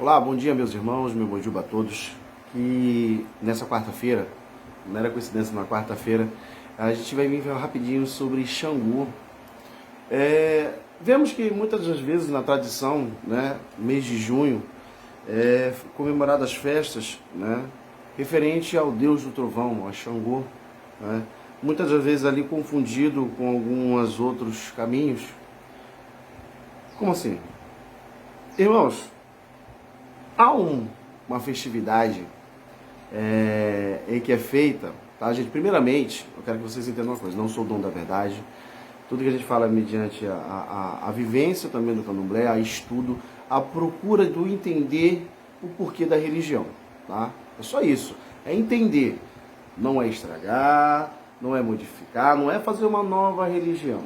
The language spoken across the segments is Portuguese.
Olá, bom dia meus irmãos, meu bom dia a todos. Que nessa quarta-feira, não era coincidência, na quarta-feira, a gente vai vir rapidinho sobre Xangô. Vemos que muitas das vezes na tradição, né, mês de junho, comemoradas as festas, né, referente ao Deus do Trovão, a Xangô, né, muitas das vezes ali confundido com alguns outros caminhos. Como assim? Irmãos, há uma festividade em que é feita, tá, gente? Primeiramente, eu quero que vocês entendam uma coisa, não sou o dono da verdade. Tudo que a gente fala é mediante a vivência também do candomblé, a estudo, a procura do entender o porquê da religião, tá? É só isso, é entender, não é estragar, não é modificar, não é fazer uma nova religião.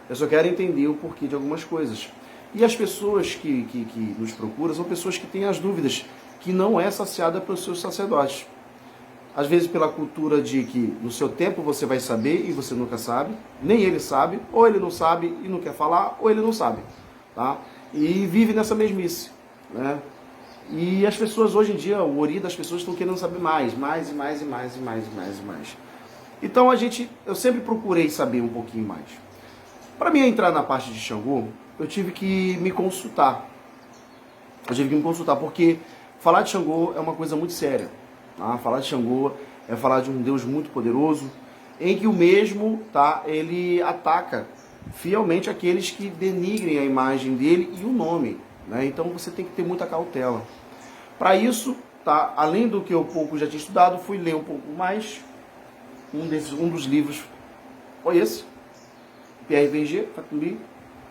Eu só quero entender o porquê de algumas coisas. E as pessoas que nos procuram são pessoas que têm as dúvidas, que não é saciada pelos seus sacerdotes. Às vezes pela cultura de que no seu tempo você vai saber e você nunca sabe, nem ele sabe, ou ele não sabe e não quer falar, ou ele não sabe, tá? E vive nessa mesmice, né? E as pessoas hoje em dia, o ori das pessoas estão querendo saber mais. Então eu sempre procurei saber um pouquinho mais. Para mim entrar na parte de Xangô, eu tive que me consultar. Porque falar de Xangô é uma coisa muito séria. Tá? Falar de Xangô é falar de um Deus muito poderoso, em que o mesmo, tá, ele ataca fielmente aqueles que denigrem a imagem dele e o nome. Né? Então você tem que ter muita cautela. Para isso, tá, além do que eu pouco já tinha estudado, fui ler um pouco mais. Um dos livros foi esse, PRVG, Fatuli,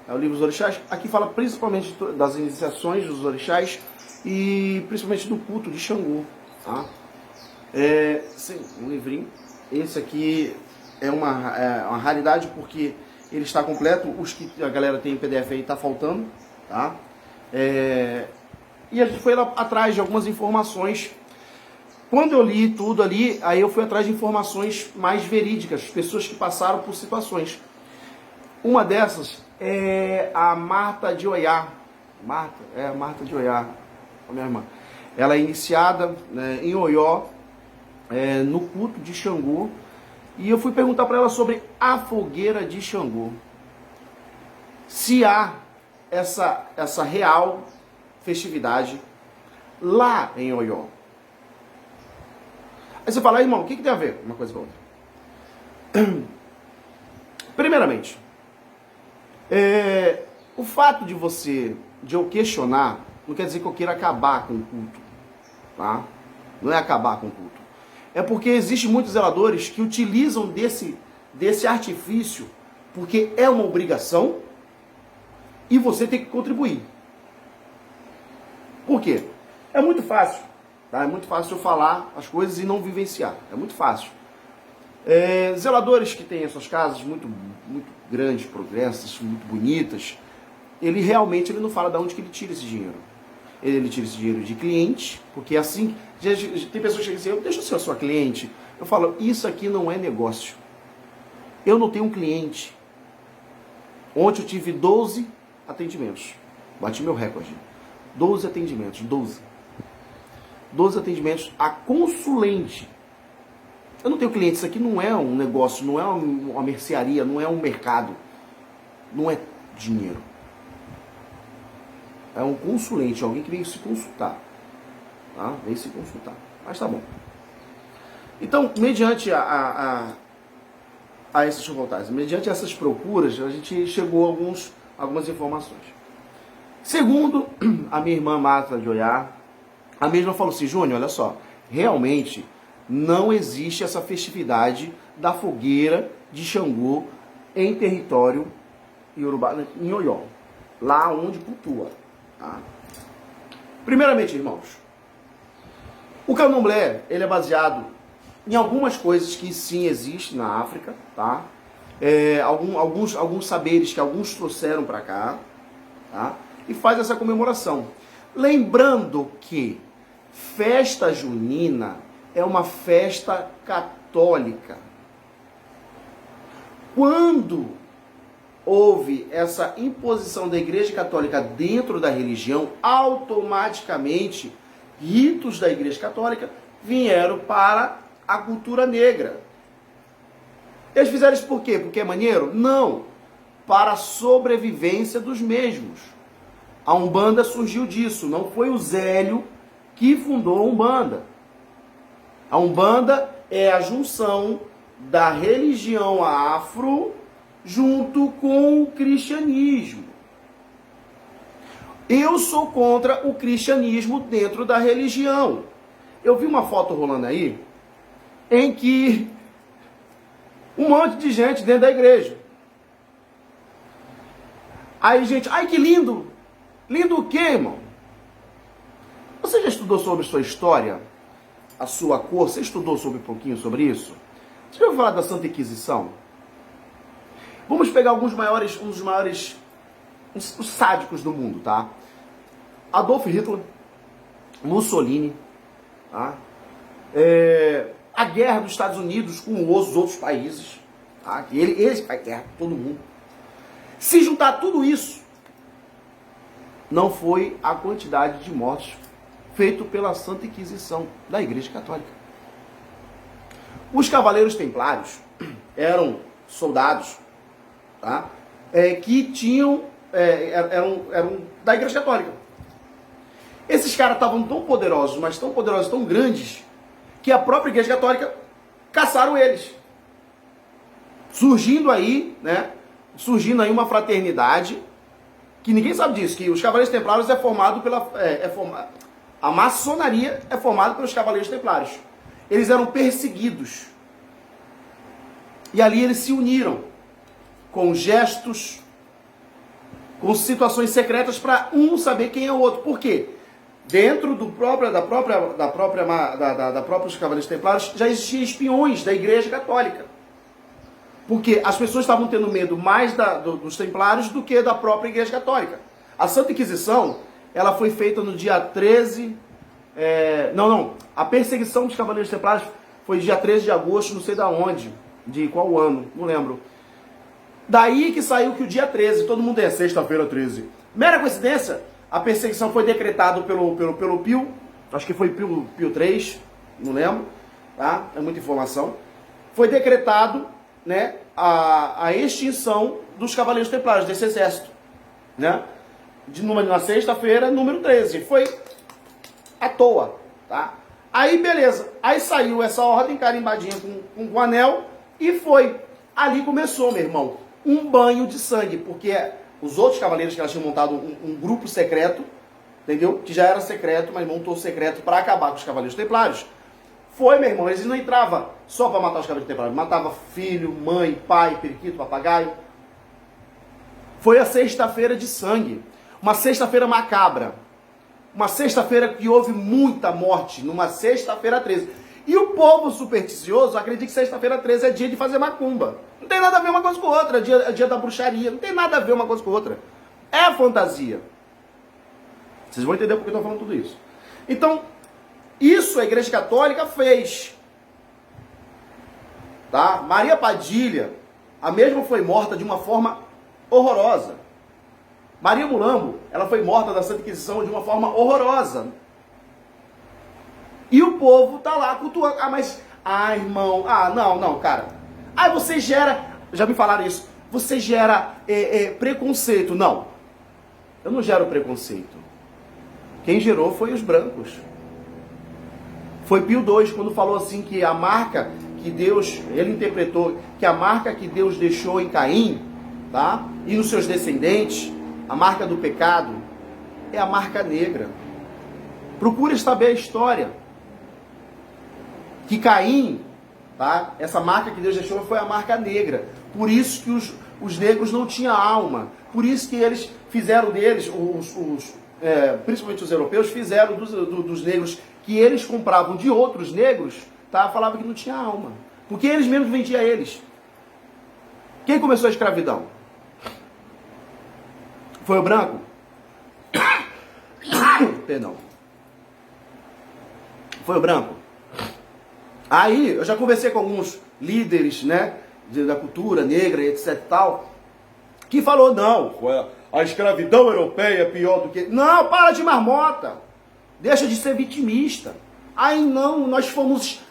é o livro dos orixás. Aqui fala principalmente das iniciações dos orixás e principalmente do culto de Xangô. Tá? Sim, um livrinho. Esse aqui é uma raridade porque ele está completo. Os que a galera tem em PDF aí está faltando. Tá? E a gente foi lá atrás de algumas informações. Quando eu li tudo ali, aí eu fui atrás de informações mais verídicas, pessoas que passaram por situações. Uma dessas é a Marta de Oiá. Marta de Oiá, a minha irmã. Ela é iniciada, né, em Oió, no culto de Xangô. E eu fui perguntar para ela sobre a fogueira de Xangô. Se há essa real festividade lá em Oió. Aí você fala, irmão, o que tem a ver uma coisa com a outra? Primeiramente, o fato de eu questionar, não quer dizer que eu queira acabar com o culto, tá? Não é acabar com o culto. É porque existem muitos zeladores que utilizam desse artifício, porque é uma obrigação e você tem que contribuir. Por quê? É muito fácil, tá? É muito fácil eu falar as coisas e não vivenciar. É muito fácil. Zeladores que têm as suas casas muito grandes, progressas, muito bonitas, ele realmente não fala de onde que ele tira esse dinheiro. Ele tira esse dinheiro de cliente, porque assim, tem pessoas que dizem, deixa eu ser a sua cliente. Eu falo, isso aqui não é negócio. Eu não tenho um cliente. Ontem eu tive 12 atendimentos. Bati meu recorde. 12 atendimentos, 12 atendimentos a consulente. Eu não tenho cliente, isso aqui não é um negócio, não é uma mercearia, não é um mercado, não é dinheiro. É um consulente, alguém que veio se consultar. Tá? Veio se consultar. Mas tá bom. Então, mediante deixa eu voltar, mediante essas procuras, a gente chegou a algumas informações. Segundo a minha irmã Marta de Oiá, a mesma falou assim, Júnior, olha só, realmente não existe essa festividade da fogueira de Xangô em território iorubá, em Oió, lá onde cultua. Tá? Primeiramente, irmãos, o candomblé ele é baseado em algumas coisas que sim existem na África, tá? Alguns saberes que alguns trouxeram para cá, tá? E faz essa comemoração. Lembrando que festa junina é uma festa católica. Quando houve essa imposição da Igreja Católica dentro da religião, automaticamente ritos da Igreja Católica vieram para a cultura negra. Eles fizeram isso por quê? Porque é maneiro? Não. Para a sobrevivência dos mesmos. A Umbanda surgiu disso. Não foi o Zélio que fundou a Umbanda. A Umbanda é a junção da religião afro junto com o cristianismo. Eu sou contra o cristianismo dentro da religião. Eu vi uma foto rolando aí em que um monte de gente dentro da igreja. Aí, gente, ai que lindo! Lindo o quê, irmão? Você já estudou sobre sua história? A sua cor? Você estudou sobre um pouquinho sobre isso? Você já ouviu falar da Santa Inquisição? Vamos pegar um dos maiores os sádicos do mundo, tá? Adolf Hitler, Mussolini, tá? A guerra dos Estados Unidos com os outros países, tá? Eles fazem guerra com todo mundo. Se juntar tudo isso, não foi a quantidade de mortes feito pela Santa Inquisição da Igreja Católica. Os Cavaleiros Templários eram soldados, tá? Que tinham eram da Igreja Católica. Esses caras estavam tão poderosos, mas tão poderosos, tão grandes, que a própria Igreja Católica caçaram eles. Surgindo aí uma fraternidade, que ninguém sabe disso, que os Cavaleiros Templários é formado a maçonaria é formada pelos Cavaleiros Templários. Eles eram perseguidos. E ali eles se uniram com gestos, com situações secretas para um saber quem é o outro. Por quê? Dentro dos Cavaleiros Templários já existiam espiões da Igreja Católica. Porque as pessoas estavam tendo medo mais dos Templários do que da própria Igreja Católica. A Santa Inquisição, ela foi feita no dia 13... A perseguição dos Cavaleiros Templários foi dia 13 de agosto, não sei da onde, de qual ano, não lembro. Daí que saiu que o dia 13, todo mundo é sexta-feira 13. Mera coincidência, a perseguição foi decretada pelo Pio, acho que foi Pio III, não lembro, tá? É muita informação. Foi decretado, né, a extinção dos Cavaleiros Templários, desse exército, né? Na sexta-feira, número 13. Foi à toa, tá? Aí, beleza. Aí saiu essa ordem carimbadinha com o anel e foi. Ali começou, meu irmão, um banho de sangue, porque os outros cavaleiros que elas tinham montado um grupo secreto, entendeu? Que já era secreto, mas montou secreto para acabar com os Cavaleiros Templários. Foi, meu irmão, eles não entravam só para matar os Cavaleiros Templários, matava filho, mãe, pai, periquito, papagaio. Foi a sexta-feira de sangue, uma sexta-feira macabra. Uma sexta-feira que houve muita morte, numa sexta-feira 13. E o povo supersticioso acredita que sexta-feira 13 é dia de fazer macumba. Não tem nada a ver uma coisa com outra, é dia da bruxaria. Não tem nada a ver uma coisa com outra. É fantasia. Vocês vão entender porque eu estou falando tudo isso. Então, isso a Igreja Católica fez. Tá? Maria Padilha, a mesma foi morta de uma forma horrorosa. Maria Mulambo, ela foi morta da Santa Inquisição de uma forma horrorosa. E o povo tá lá cultuando. Irmão, não, cara. Você gera, já me falaram isso, você gera preconceito. Não, eu não gero preconceito. Quem gerou foi os brancos. Foi Pio II, quando falou assim que a marca que Deus, ele interpretou que a marca que Deus deixou em Caim, tá? E nos seus descendentes, a marca do pecado é a marca negra. Procure saber a história. Que Caim, tá? Essa marca que Deus deixou foi a marca negra. Por isso que os negros não tinham alma. Por isso que eles fizeram deles, principalmente os europeus, fizeram dos negros que eles compravam de outros negros, tá? Falavam que não tinha alma. Porque eles mesmos vendiam a eles. Quem começou a escravidão? Foi o branco? Perdão. Foi o branco? Aí, eu já conversei com alguns líderes, né, da cultura negra, etc e tal, que falou, não, a escravidão europeia é pior do que... Não, para de marmota. Deixa de ser vitimista. Aí não, nós fomos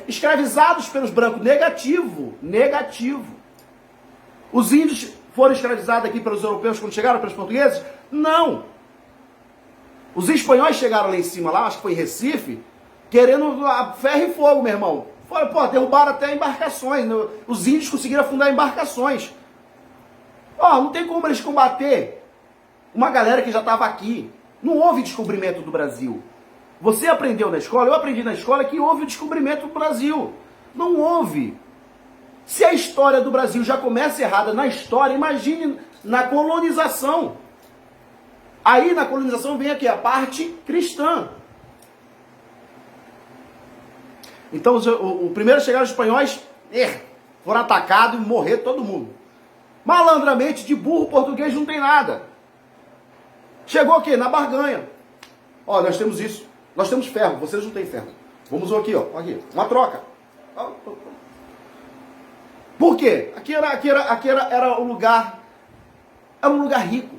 escravizados pelos brancos. Negativo, negativo. Os índios foram escravizados aqui pelos europeus quando chegaram, pelos portugueses? Não. Os espanhóis chegaram lá em cima, lá, acho que foi em Recife, querendo ferro e fogo, meu irmão. Foram, pô, derrubaram até embarcações. Os índios conseguiram afundar embarcações. Ó, não tem como eles combater uma galera que já estava aqui. Não houve descobrimento do Brasil. Você aprendeu na escola, eu aprendi na escola que houve o descobrimento do Brasil. Não houve. Se a história do Brasil já começa errada na história, imagine na colonização. Aí na colonização vem aqui a parte cristã. Então o primeiro a chegar os espanhóis foram atacados e morrer todo mundo. Malandramente, de burro português não tem nada. Chegou o quê? Na barganha. Ó, nós temos isso. Nós temos ferro, vocês não têm ferro. Vamos aqui, ó. Aqui, uma troca. Por quê? Aqui era um lugar rico.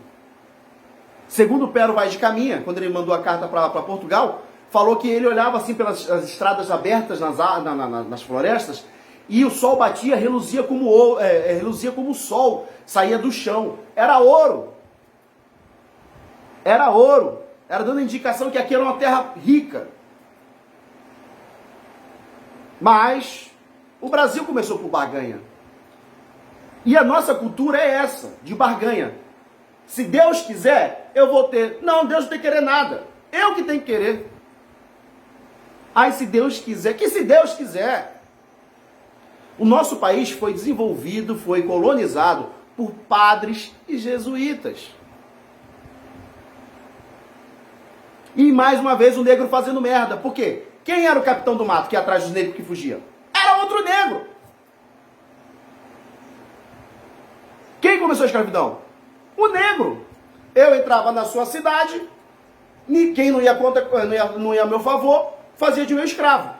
Segundo o Pero Vaz de Caminha, quando ele mandou a carta para Portugal, falou que ele olhava assim pelas estradas abertas nas florestas e o sol batia, reluzia como o sol, saía do chão. Era ouro. Era ouro. Era dando indicação que aqui era uma terra rica. Mas o Brasil começou por barganha. E a nossa cultura é essa, de barganha. Se Deus quiser, eu vou ter. Não, Deus não tem que querer nada. Eu que tenho que querer. Ai, se Deus quiser. Que se Deus quiser. O nosso país foi desenvolvido, foi colonizado por padres e jesuítas. E mais uma vez o negro fazendo merda. Por quê? Quem era o capitão do mato que ia atrás dos negros que fugiam? Era outro negro. Quem começou a escravidão? O negro. Eu entrava na sua cidade, quem não ia a meu favor, fazia de meu escravo.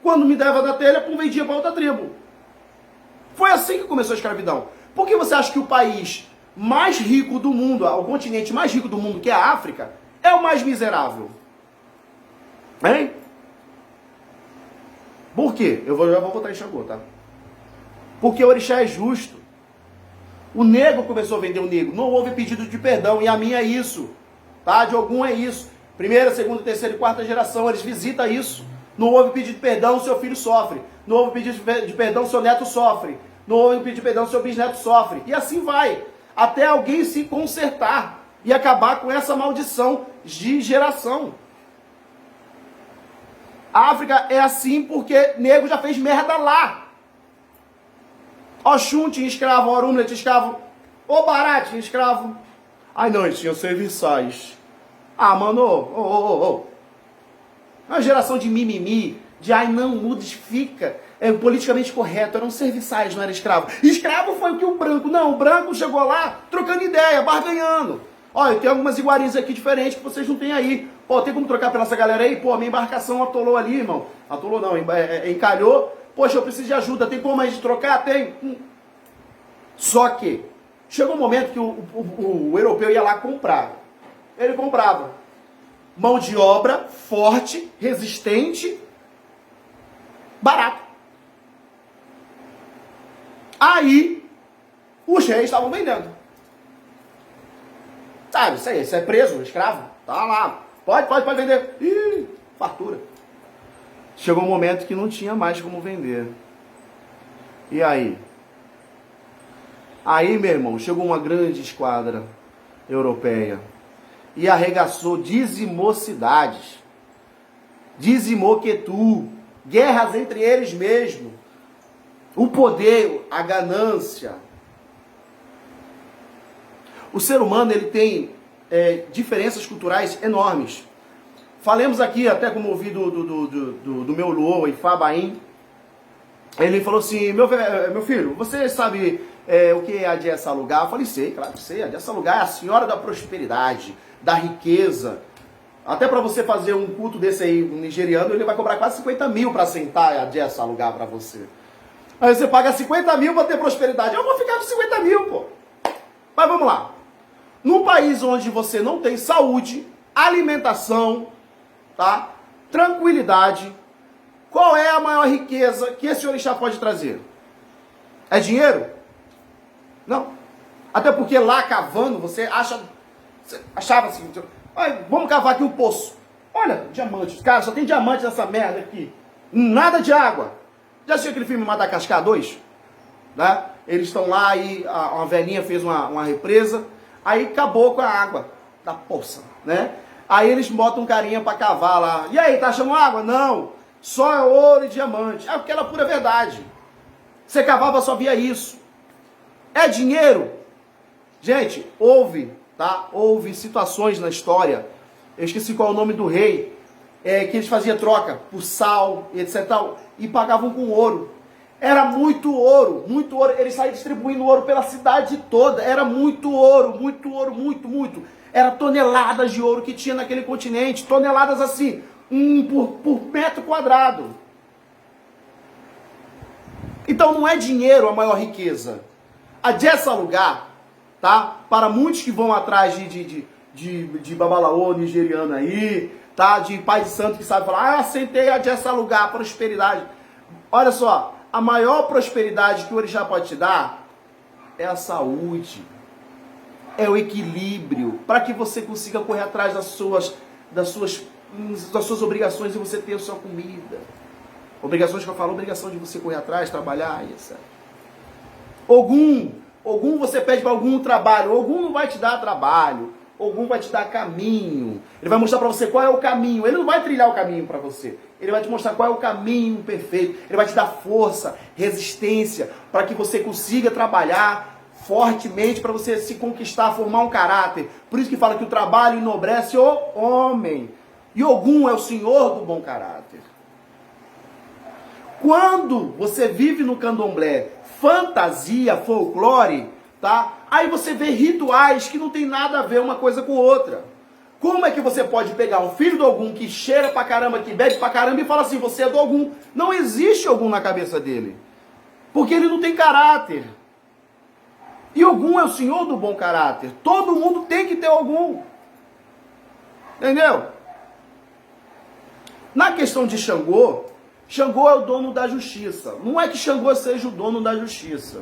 Quando me dava da telha, vendia para outra tribo. Foi assim que começou a escravidão. Por que você acha que o país mais rico do mundo, o continente mais rico do mundo, que é a África, é o mais miserável? Hein? Por quê? Já vou botar em Xangô, tá? Porque o orixá é justo. O negro começou a vender o negro. Não houve pedido de perdão. E a minha é isso. Tá? De algum é isso. Primeira, segunda, terceira e quarta geração, eles visitam isso. Não houve pedido de perdão, seu filho sofre. Não houve pedido de perdão, seu neto sofre. Não houve pedido de perdão, seu bisneto sofre. E assim vai. Até alguém se consertar e acabar com essa maldição de geração. A África é assim porque negro já fez merda lá. Oxum tinha escravo, Orumla tinha escravo, Obará tinha escravo. Ai não, eles tinham serviçais. Ah, mano, uma geração de mimimi, de ai não, modifica, é politicamente correto, eram serviçais, não era escravo. Escravo foi o que o branco, não, o branco chegou lá trocando ideia, barganhando. Olha, tem algumas iguarias aqui diferentes que vocês não têm aí. Pô, tem como trocar pela essa galera aí? Pô, a minha embarcação atolou ali, irmão. Atolou não, encalhou. Poxa, eu preciso de ajuda, tem como a gente trocar? Tem. Só que chegou um momento que o europeu ia lá comprar. Ele comprava mão de obra forte, resistente, barato. Aí, os reis estavam vendendo. Sabe, isso aí, você é preso, escravo, tá lá. Pode vender. Ih, fartura. Chegou um momento que não tinha mais como vender. E aí? Aí, meu irmão, chegou uma grande esquadra europeia e arregaçou, dizimou cidades, dizimou Quetu, guerras entre eles mesmos, o poder, a ganância. O ser humano, ele tem diferenças culturais enormes. Falemos aqui, até como ouvi do meu Luo e Fabaim, ele falou assim, meu filho, você sabe o que é a Adessalugar? Eu falei, sei, claro que sei. A Adessalugar é a senhora da prosperidade, da riqueza. Até para você fazer um culto desse aí, um nigeriano, ele vai cobrar quase 50 mil para sentar a Adessalugar para você. Aí você paga 50 mil para ter prosperidade. Eu vou ficar com 50 mil, pô. Mas vamos lá. Num país onde você não tem saúde, alimentação, tá? Tranquilidade, qual é a maior riqueza que esse orixá pode trazer? É dinheiro? Não. Até porque lá cavando, você achava assim, vamos cavar aqui um poço. Olha, diamantes. Cara, só tem diamante nessa merda aqui. Nada de água. Já assistiu aquele filme Madagascar 2? Né? Eles estão lá e uma velhinha fez uma represa, aí acabou com a água da poça, né? Aí eles botam um carinha pra cavar lá. E aí, tá achando água? Não. Só é ouro e diamante. É porque ela é pura verdade. Você cavava, só via isso. É dinheiro? Gente, houve situações na história, eu esqueci qual é o nome do rei, que eles faziam troca por sal e etc. E pagavam com ouro. Era muito ouro, eles saíam distribuindo ouro pela cidade toda, era muito ouro, muito. Era toneladas de ouro que tinha naquele continente, toneladas assim, por metro quadrado. Então não é dinheiro a maior riqueza. A dessa lugar, tá? Para muitos que vão atrás de babalaô nigeriano aí, tá? De pai de santo que sabe falar, sentei a dessa lugar, prosperidade. Olha só, a maior prosperidade que o orixá pode te dar é a saúde, é o equilíbrio, para que você consiga correr atrás das suas obrigações e você ter a sua comida. Obrigações que eu falo, obrigação de você correr atrás, trabalhar, etc. Ogum você pede para algum trabalho, Ogum não vai te dar trabalho, Ogum vai te dar caminho, ele vai mostrar para você qual é o caminho, ele não vai trilhar o caminho para você, ele vai te mostrar qual é o caminho perfeito, ele vai te dar força, resistência, para que você consiga trabalhar fortemente, para você se conquistar, formar um caráter. Por isso que fala que o trabalho enobrece o homem, e Ogum é o senhor do bom caráter. Quando você vive no candomblé, fantasia, folclore, tá? Aí você vê rituais que não tem nada a ver uma coisa com outra. Como é que você pode pegar um filho do Ogum que cheira pra caramba, que bebe pra caramba e fala assim, você é do Ogum? Não existe Ogum na cabeça dele. Porque ele não tem caráter. E Ogum é o senhor do bom caráter. Todo mundo tem que ter Ogum. Entendeu? Na questão de Xangô, Xangô é o dono da justiça. Não é que Xangô seja o dono da justiça.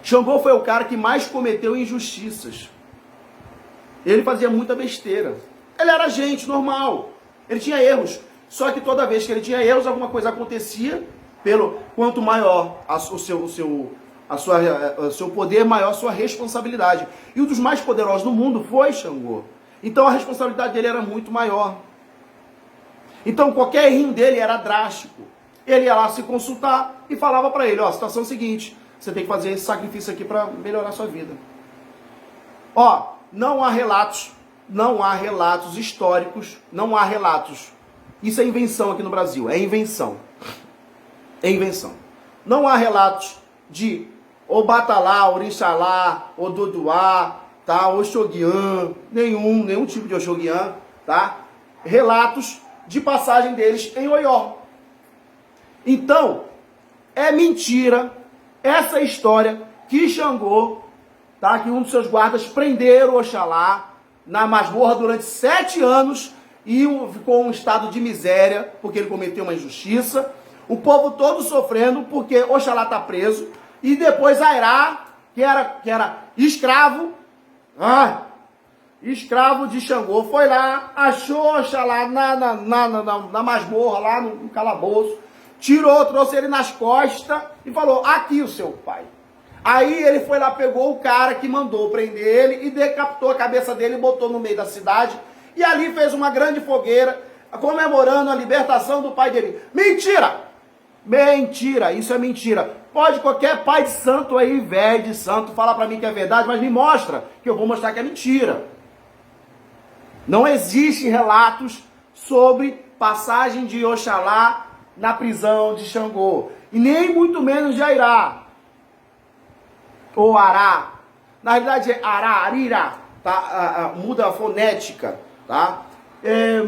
Xangô foi o cara que mais cometeu injustiças. Ele fazia muita besteira. Ele era gente normal. Ele tinha erros. Só que toda vez que ele tinha erros, alguma coisa acontecia. Quanto maior o seu poder, maior a sua responsabilidade. E um dos mais poderosos do mundo foi Xangô. Então a responsabilidade dele era muito maior. Então qualquer erro dele era drástico. Ele ia lá se consultar e falava para ele, ó, a situação é a seguinte, você tem que fazer esse sacrifício aqui para melhorar a sua vida. Ó, não há relatos históricos, não há relatos. Isso é invenção aqui no Brasil, é invenção. É invenção. Não há relatos de Obatalá, Orixalá, Ododuá, tá, Oxoguian, nenhum tipo de Oxoguian, tá? Relatos de passagem deles em Oió. Então, é mentira essa história que Xangô, tá, que um dos seus guardas prenderam Oxalá na masmorra durante 7 anos e ficou em um estado de miséria porque ele cometeu uma injustiça. O povo todo sofrendo porque Oxalá está preso. E depois Airá, que era escravo, escravo de Xangô, foi lá, achou Oxalá na masmorra, lá no calabouço, tirou, trouxe ele nas costas e falou, aqui o seu pai. Aí ele foi lá, pegou o cara que mandou prender ele e decapitou a cabeça dele e botou no meio da cidade. E ali fez uma grande fogueira, comemorando a libertação do pai dele. Mentira! Mentira, isso é mentira. Pode qualquer pai de santo aí, velho de santo, falar pra mim que é verdade, mas me mostra, que eu vou mostrar que é mentira. Não existem relatos sobre passagem de Oxalá na prisão de Xangô. E nem muito menos de Airá. Ou Ará. Na realidade é Ará, Arirá. Tá? Muda a fonética. Tá?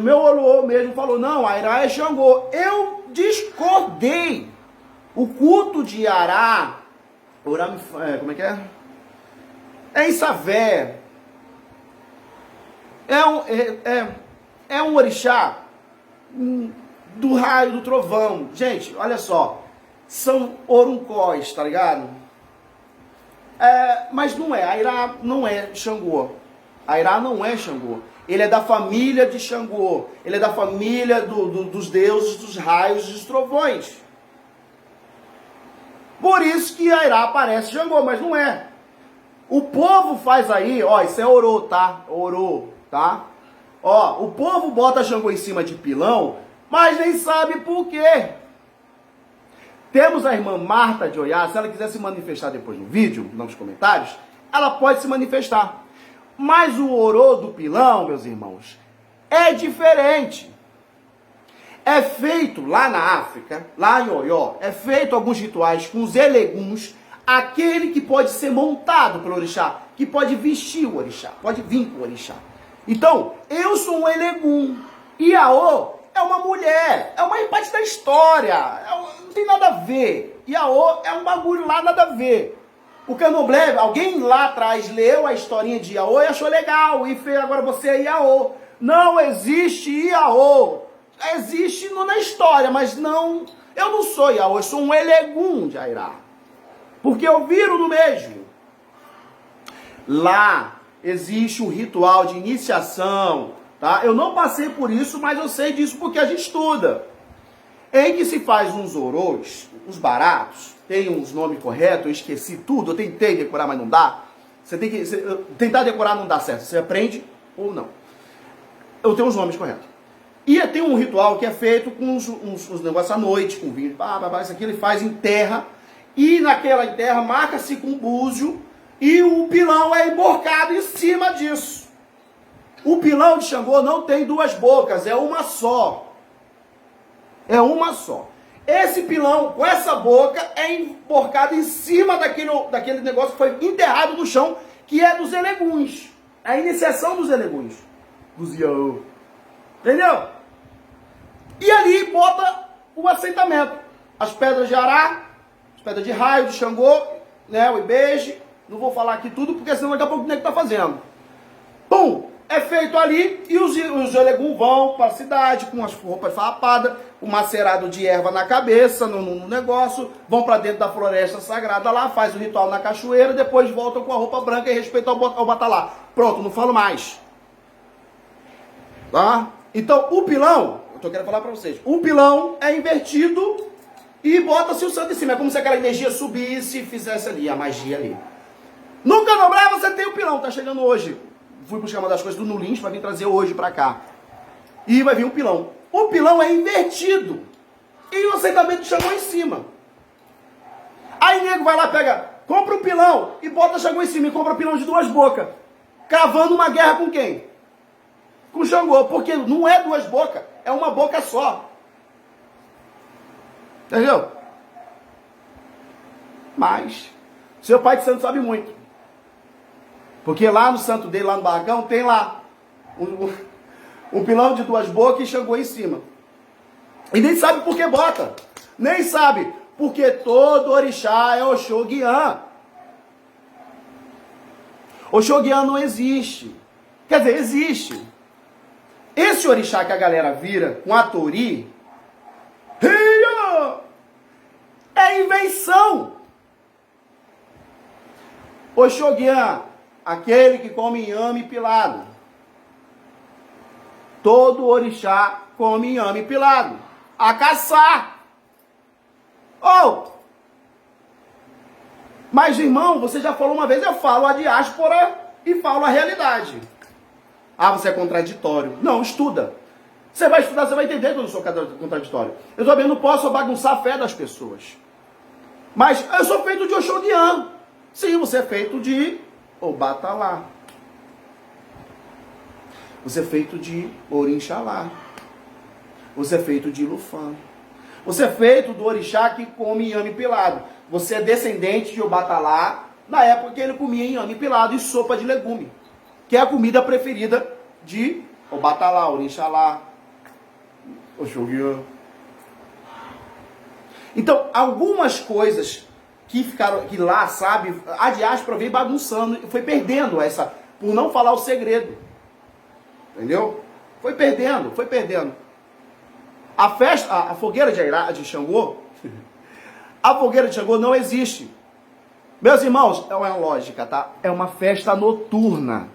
Meu Oluô mesmo falou, não, Airá é Xangô. Eu discordei. O culto de Ará, como é que é? É em Savé. É um orixá do raio, do trovão. Gente, olha só. São oruncós, tá ligado? Mas não é. Airá não é Xangô. Airá não é Xangô. Ele é da família de Xangô. Ele é da família dos deuses, dos raios e dos trovões. Por isso que Airá parece Xangô, mas não é. O povo faz aí, ó, isso é orô, tá? Orô, tá? Ó, o povo bota Xangô em cima de pilão, mas nem sabe por quê. Temos a irmã Marta de Oiá, se ela quiser se manifestar depois no vídeo, nos comentários, ela pode se manifestar. Mas o orô do pilão, meus irmãos, é diferente. É feito lá na África, lá em Oió, é feito alguns rituais com os eleguns, aquele que pode ser montado pelo orixá, que pode vestir o orixá, pode vir com o orixá. Então, eu sou um elegum. Iaô é uma mulher, é uma parte da história, não tem nada a ver. Iaô é um bagulho lá, nada a ver. O candomblé, alguém lá atrás leu a historinha de Iaô e achou legal, e fez, agora você é Iaô. Não existe Iaô. Existe na história, mas não... Eu não sou Iaô, eu sou um elegum de Airá. Porque eu viro no mesmo. Lá existe um ritual de iniciação, tá? Eu não passei por isso, mas eu sei disso porque a gente estuda. Em que se faz uns orôs, uns baratos, tem uns nomes corretos, eu esqueci tudo, eu tentei decorar, mas não dá. Tentar decorar não dá certo, você aprende ou não. Eu tenho os nomes corretos. E tem um ritual que é feito com uns negócios à noite, com vinho, isso aqui ele faz em terra, e naquela terra marca-se com búzio, e o pilão é emborcado em cima disso. O pilão de Xangô não tem duas bocas, é uma só. É uma só. Esse pilão, com essa boca, é emborcado em cima daquele negócio que foi enterrado no chão, que é dos eleguns. A iniciação dos eleguns. Dos Iaô. Entendeu? E ali bota o assentamento. As pedras de Ará, as pedras de raio, de Xangô, né, o Ibeje. Não vou falar aqui tudo, porque senão daqui a pouco o nego tá fazendo. Pum! É feito ali e os elegum vão para a cidade com as roupas farrapadas, o macerado de erva na cabeça, no negócio, vão para dentro da floresta sagrada lá, faz o ritual na cachoeira, depois voltam com a roupa branca e respeitam ao batalá. Pronto, não falo mais. Tá? Então, o pilão, eu tô querendo falar para vocês, o pilão é invertido e bota-se o santo em cima. É como se aquela energia subisse e fizesse ali, a magia ali. No candomblé você tem o pilão, tá chegando hoje. Fui buscar uma das coisas do Nulins para vir trazer hoje para cá. E vai vir um pilão. O pilão é invertido. E o assentamento Xangô em cima. Aí o nego vai lá, compra o pilão e bota Xangô em cima e compra o pilão de duas bocas. Cravando uma guerra com quem? Com Xangô. Porque não é duas bocas, é uma boca só. Entendeu? Mas, seu pai de santo sabe muito. Porque lá no santo dele, lá no barracão, tem lá um pilão de duas bocas e Xangô em cima. E nem sabe por que bota. Nem sabe. Porque todo orixá é Oxóguian. Oxóguian não existe. Quer dizer, existe. Esse orixá que a galera vira com a Tori é invenção. Oxóguian, aquele que come inhame pilado. Todo orixá come inhame pilado. A caçar. Mas, irmão, você já falou uma vez, eu falo a diáspora e falo a realidade. Você é contraditório. Não, estuda. Você vai estudar, você vai entender que eu não sou contraditório. Eu também não posso bagunçar a fé das pessoas. Mas eu sou feito de Oxóguian. Sim, você é feito de Obatalá. Você é feito de Orixalá. Você é feito de Lufã. Você é feito do orixá que come inhame pilado. Você é descendente de Obatalá na época que ele comia inhame pilado e sopa de legume, que é a comida preferida de Obatalá, Orixalá, Oxóguian. Então, algumas coisas que ficaram que lá, sabe, a diáspora veio bagunçando, foi perdendo essa, por não falar o segredo. Entendeu? Foi perdendo, foi perdendo. A festa, a fogueira de Xangô, a fogueira de Xangô não existe. Meus irmãos, é uma lógica, tá? É uma festa noturna.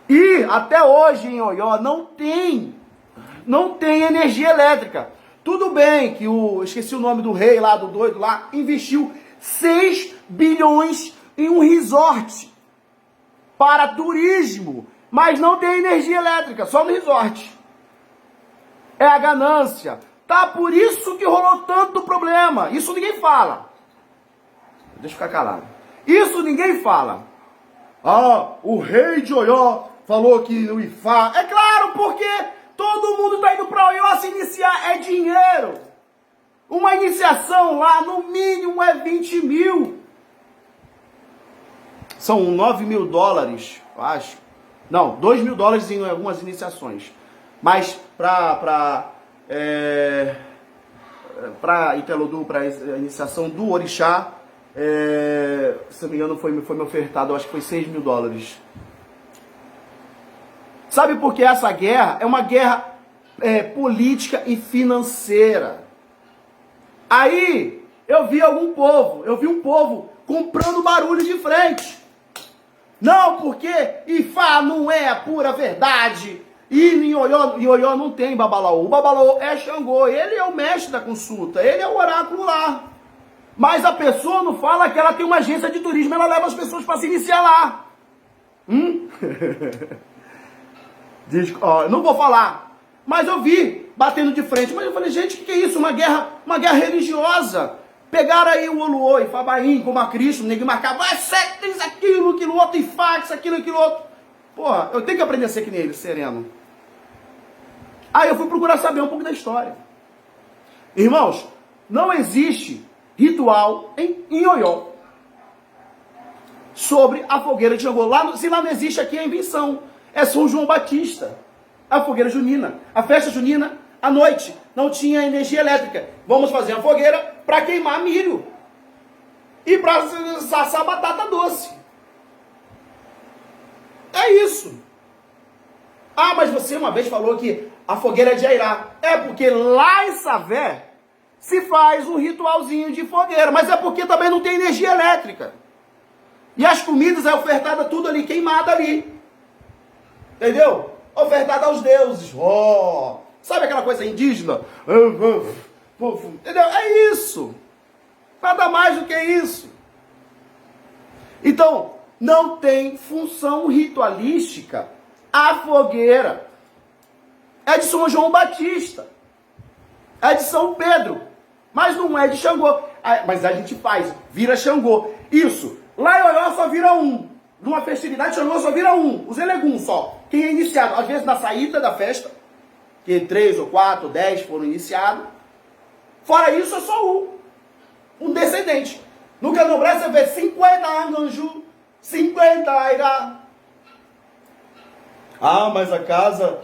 E até hoje em Oió não tem energia elétrica. Tudo bem que esqueci o nome do rei lá, do doido lá, investiu 6 bilhões em um resort para turismo, mas não tem energia elétrica, só no resort. É a ganância. Tá, por isso que rolou tanto problema. Isso ninguém fala. Deixa eu ficar calado. Isso ninguém fala. Ah, o rei de Oió falou que o IFA... É claro, porque todo mundo tá indo pra Oió se iniciar. É dinheiro. Uma iniciação lá, no mínimo, é 20 mil. São 9 mil dólares, eu acho. Não, 2 mil dólares em algumas iniciações. Mas para Itelodum, para a iniciação do Orixá, se não me engano, foi me ofertado, eu acho que foi 6 mil dólares. Sabe por que essa guerra é uma guerra política e financeira? Aí eu vi um povo comprando barulho de frente. Não, porque Ifá não é a pura verdade. E em Oió não tem Babalaô. O Babalaô é Xangô. Ele é o mestre da consulta. Ele é o oráculo lá. Mas a pessoa não fala que ela tem uma agência de turismo. Ela leva as pessoas para se iniciar lá. Não vou falar. Mas eu vi batendo de frente. Mas eu falei, gente, o que é isso? Uma guerra religiosa. Pegaram aí o Oluô e Fabaim, como a Cristo, o nego marcava, isso, aquilo outro, e fax, aquilo outro. Porra, eu tenho que aprender a ser que nem ele, sereno. Aí eu fui procurar saber um pouco da história. Irmãos, não existe ritual em Oió sobre a fogueira de Xangô. Se lá não existe, aqui é invenção. É São João Batista. A fogueira junina. A festa junina, à noite, não tinha energia elétrica. Vamos fazer uma fogueira para queimar milho. E para assar batata doce. É isso. Ah, mas você uma vez falou que a fogueira é de Airá. É porque lá em Savé se faz um ritualzinho de fogueira. Mas é porque também não tem energia elétrica. E as comidas é ofertada tudo ali, queimada ali. Entendeu? Ofertada aos deuses. Oh, sabe aquela coisa indígena? Entendeu? É isso. Nada mais do que isso. Então, não tem função ritualística a fogueira. É de São João Batista. É de São Pedro. Mas não é de Xangô. Mas a gente faz, vira Xangô. Isso. Lá em Oió só vira um. Numa festividade, Xangô só vira um. Os Elegum só. Quem é iniciado, às vezes na saída da festa, que 3 ou 4 ou 10 foram iniciados. Fora isso, é só um descendente. No Candomblé você vê 50 Anganju, 50 Airá. Ah, mas a casa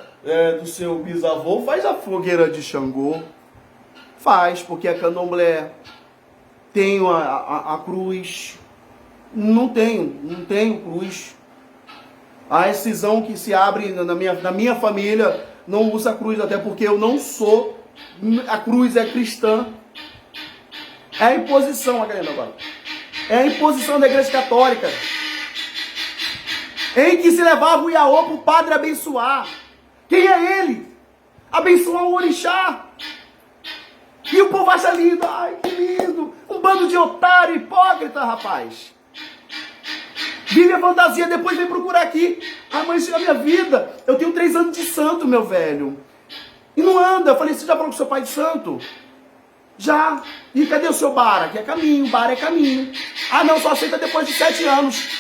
do seu bisavô faz a fogueira de Xangô. Faz, porque é Candomblé. Tenho a cruz. Não tenho cruz. A excisão que se abre na minha família não usa cruz, até porque eu não sou. A cruz é cristã. É a imposição, agora. É a imposição da Igreja Católica. Em que se levava o Iaô para o padre abençoar. Quem é ele? Abençoar o orixá. E o povo acha lindo. Ai, que lindo. Um bando de otário hipócrita, rapaz. Vive a fantasia, depois vem procurar aqui. Ah, mas isso é a minha vida. Eu tenho 3 anos de santo, meu velho. E não anda. Eu falei, você já falou com seu pai de santo? Já. E cadê o seu bar? Aqui é caminho, bar é caminho. Ah, não, só aceita depois de 7 anos.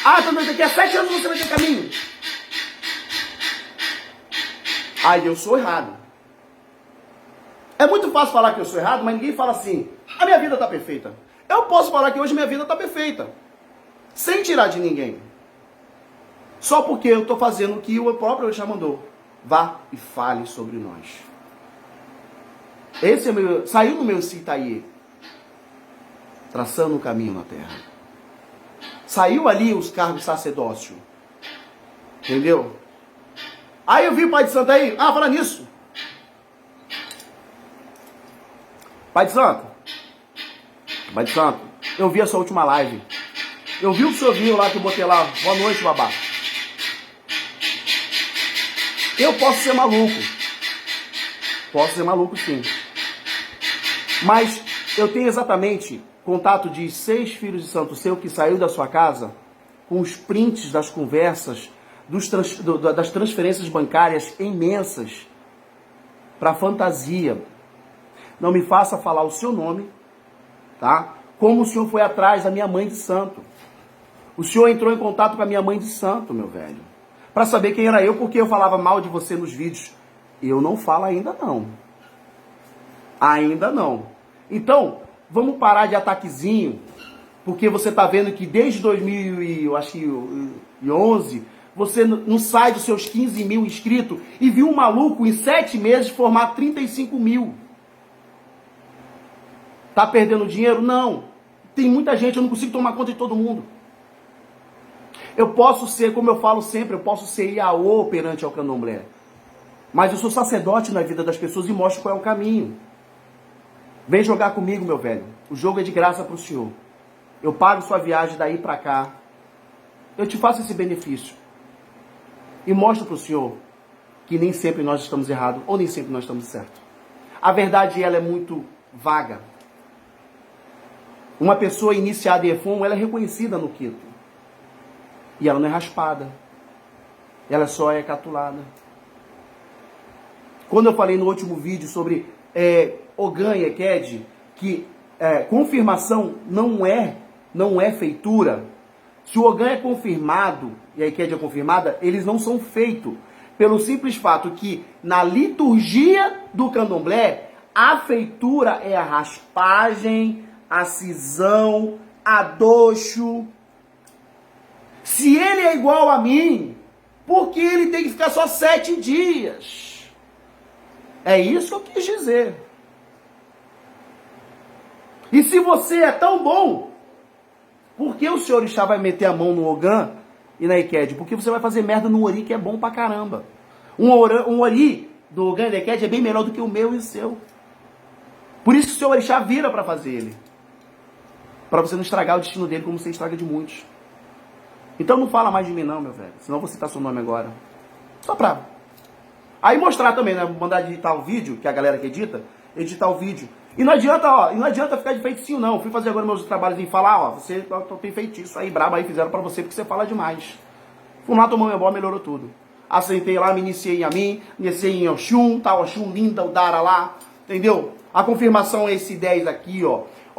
Ah, então daqui a 7 anos você vai ter caminho. Aí eu sou errado. É muito fácil falar que eu sou errado, mas ninguém fala assim, a minha vida está perfeita. Eu posso falar que hoje minha vida está perfeita. Sem tirar de ninguém. Só porque eu estou fazendo o que o próprio já mandou. Vá e fale sobre nós. Esse é meu, saiu no meu Citaie, traçando um caminho na terra. Saiu ali os cargos sacerdócio. Entendeu? Aí eu vi o Pai de Santo aí. Ah, fala nisso. Pai de Santo. Pai de Santo. Eu vi a sua última live. Eu vi o que o senhor viu lá que eu botei lá. Boa noite, babá. Eu posso ser maluco. Posso ser maluco, sim. Mas eu tenho exatamente contato de 6 filhos de santo seu que saiu da sua casa com os prints das conversas, das transferências bancárias imensas para fantasia. Não me faça falar o seu nome, tá? Como o senhor foi atrás da minha mãe de santo. O senhor entrou em contato com a minha mãe de santo, meu velho, para saber quem era eu, porque eu falava mal de você nos vídeos. Eu não falo ainda não. Ainda não. Então, vamos parar de ataquezinho, porque você tá vendo que desde 2011, você não sai dos seus 15 mil inscritos e viu um maluco em 7 meses formar 35 mil. Tá perdendo dinheiro? Não. Tem muita gente, eu não consigo tomar conta de todo mundo. Eu posso ser, como eu falo sempre, eu posso ser Iaô perante ao candomblé. Mas eu sou sacerdote na vida das pessoas e mostro qual é o caminho. Vem jogar comigo, meu velho. O jogo é de graça para o senhor. Eu pago sua viagem daí para cá. Eu te faço esse benefício. E mostro para o senhor que nem sempre nós estamos errados ou nem sempre nós estamos certos. A verdade, ela é muito vaga. Uma pessoa iniciada em Efon, ela é reconhecida no Quito. E ela não é raspada. Ela só é catulada. Quando eu falei no último vídeo sobre Ogã e Eked, que confirmação não é feitura. Se o Ogã é confirmado e a Eked é confirmada, eles não são feitos. Pelo simples fato que na liturgia do candomblé, a feitura é a raspagem, a cisão, a doxo. Se ele é igual a mim, por que ele tem que ficar só 7 dias? É isso que eu quis dizer. E se você é tão bom, por que o senhor Orixá vai meter a mão no Ogã e na Eked? Porque você vai fazer merda no Ori que é bom pra caramba. Um Ori do Ogã e da Eked é bem melhor do que o meu e o seu. Por isso que o senhor Orixá vira pra fazer ele. Pra você não estragar o destino dele como você estraga de muitos. Então não fala mais de mim não, meu velho. Senão eu vou citar seu nome agora. Só pra... Aí mostrar também, né? Mandar editar o vídeo, que é a galera que edita, editar o vídeo. E não adianta, ó, não adianta ficar de feiticinho, não. Fui fazer agora meus trabalhos e falar, ó, você tem feitiço aí, brabo aí, fizeram pra você porque você fala demais. Fui lá, tomou meu bola, melhorou tudo. Aceitei lá, me iniciei a mim, iniciei em Oxum, tá, Oxum linda, o Dara lá, entendeu? A confirmação é esse 10 aqui, ó.